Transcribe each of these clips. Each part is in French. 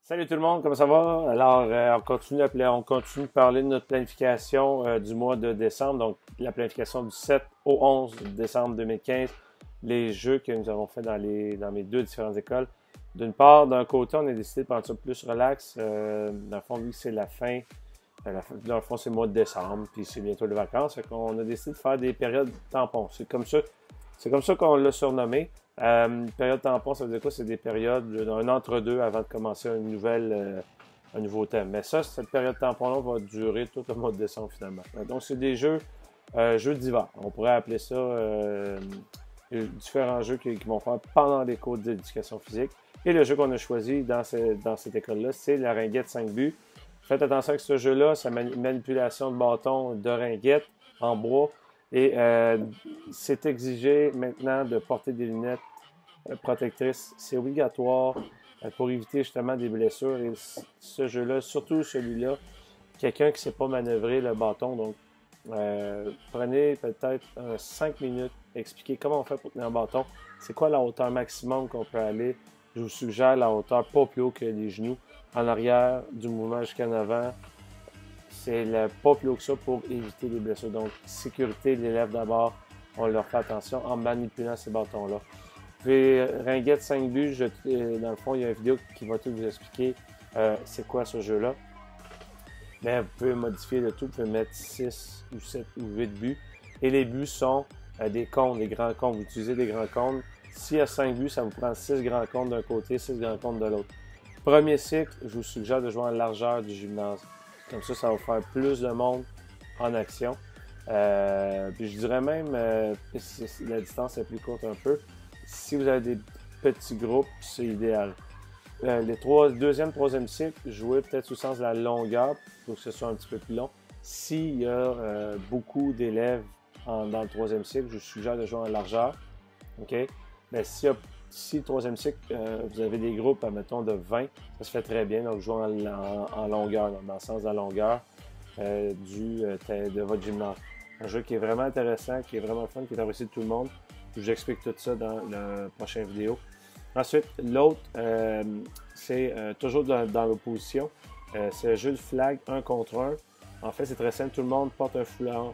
Salut tout le monde, comment ça va? Alors, on continue de parler de notre planification du mois de décembre, donc la planification du 7 au 11 décembre 2015, les jeux que nous avons fait dans mes deux différentes écoles. D'une part, d'un côté, on a décidé de prendre ça plus relax. Dans le fond, vu que c'est la fin, dans le fond, c'est le mois de décembre, puis c'est bientôt les vacances, fait qu'on a décidé de faire des périodes tampons. C'est comme ça qu'on l'a surnommé. Période tampon, ça veut dire quoi? C'est des périodes d'un entre-deux avant de commencer un nouveau thème. Mais ça, cette période tampon-là va durer tout le mois de décembre finalement. Donc, c'est des jeux d'hiver. On pourrait appeler ça différents jeux qui vont faire pendant les cours d'éducation physique. Et le jeu qu'on a choisi dans cette école-là, c'est la ringuette 5 buts. Faites attention avec ce jeu-là, c'est manipulation de bâton de ringuette en bois. Et c'est exigé maintenant de porter des lunettes protectrices. C'est obligatoire pour éviter justement des blessures. Et ce jeu-là, surtout celui-là, quelqu'un qui ne sait pas manœuvrer le bâton. Donc, prenez peut-être 5 minutes, expliquez comment on fait pour tenir un bâton. C'est quoi la hauteur maximum qu'on peut aller. Je vous suggère la hauteur pas plus haut que les genoux. En arrière, du mouvement jusqu'en avant. C'est pas plus haut que ça pour éviter les blessures. Donc, sécurité, l'élève d'abord, on leur fait attention en manipulant ces bâtons-là. Puis, ringuette 5 buts, dans le fond, il y a une vidéo qui va tout vous expliquer c'est quoi ce jeu-là. Mais vous pouvez modifier le tout, vous pouvez mettre 6 ou 7 ou 8 buts. Et les buts sont des cônes, des grands cônes. Vous utilisez des grands cônes. S'il y a 5 buts, ça vous prend 6 grands cônes d'un côté, 6 grands cônes de l'autre. Premier cycle, je vous suggère de jouer en largeur du gymnase. Comme ça va faire plus de monde en action. Puis je dirais même, la distance est plus courte un peu. Si vous avez des petits groupes, c'est idéal. Deuxième, troisième cycle, jouez peut-être au sens de la longueur pour que ce soit un petit peu plus long. S'il y a beaucoup d'élèves dans le troisième cycle, je vous suggère de jouer en largeur. OK? Mais si le troisième cycle, vous avez des groupes, admettons, de 20, ça se fait très bien. Donc, jouez en longueur, dans le sens de la longueur de votre gymnase. Un jeu qui est vraiment intéressant, qui est vraiment fun, qui est apprécié de tout le monde. Je vous explique tout ça dans la prochaine vidéo. Ensuite, l'autre, c'est toujours dans l'opposition. C'est le jeu de flag 1 contre 1. En fait, c'est très simple. Tout le monde porte un foulard,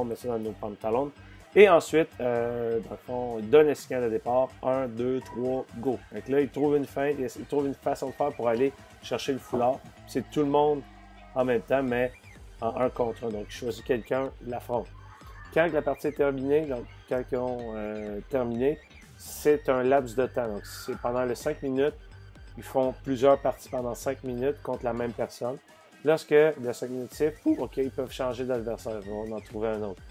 met ça dans nos pantalons. Et ensuite, dans le fond, il donne un signal de départ. 1, 2, 3, go. Donc là, il trouve une façon de faire pour aller chercher le foulard. C'est tout le monde en même temps, mais en 1 contre 1. Donc, il choisit quelqu'un, l'affronte. Quand la partie est terminée, donc quand ils ont terminé, c'est un laps de temps. Donc, c'est pendant les 5 minutes. Ils font plusieurs parties pendant 5 minutes contre la même personne. Lorsque le 5 minutes c'est OK, ils peuvent changer d'adversaire. Ils vont en trouver un autre.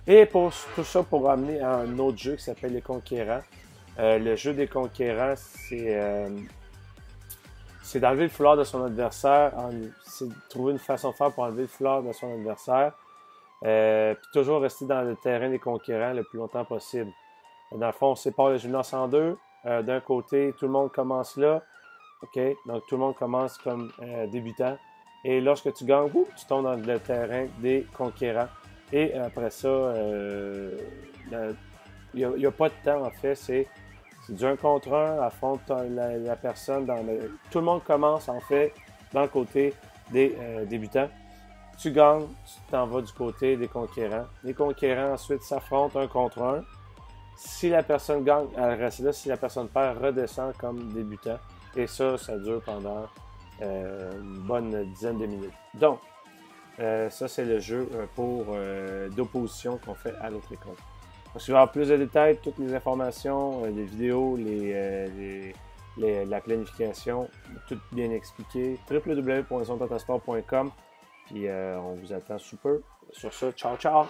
Et pour tout ça, pour amener à un autre jeu qui s'appelle Les Conquérants. Le jeu des Conquérants, c'est d'enlever le foulard de son adversaire. C'est de trouver une façon de faire pour enlever le foulard de son adversaire. Puis toujours rester dans le terrain des Conquérants le plus longtemps possible. Dans le fond, on sépare le gymnase en deux. D'un côté, tout le monde commence là. OK? Donc, tout le monde commence comme débutant. Et lorsque tu gagnes, tu tombes dans le terrain des Conquérants. Et après ça, il n'y a pas de temps, en fait. C'est du 1 contre 1, affronte la personne. Tout le monde commence, en fait, dans le côté des débutants. Tu gagnes, tu t'en vas du côté des Conquérants. Les Conquérants, ensuite, s'affrontent 1 contre 1. Si la personne gagne, elle reste là. Si la personne perd, redescend comme débutant. Et ça dure pendant une bonne dizaine de minutes. Donc, ça, c'est le jeu d'opposition qu'on fait à l'autre école. Si vous voulez avoir plus de détails, toutes les informations, les vidéos, la planification, tout bien expliqué. www.zonepatasport.com. Puis on vous attend sous peu. Sur ça, ciao, ciao!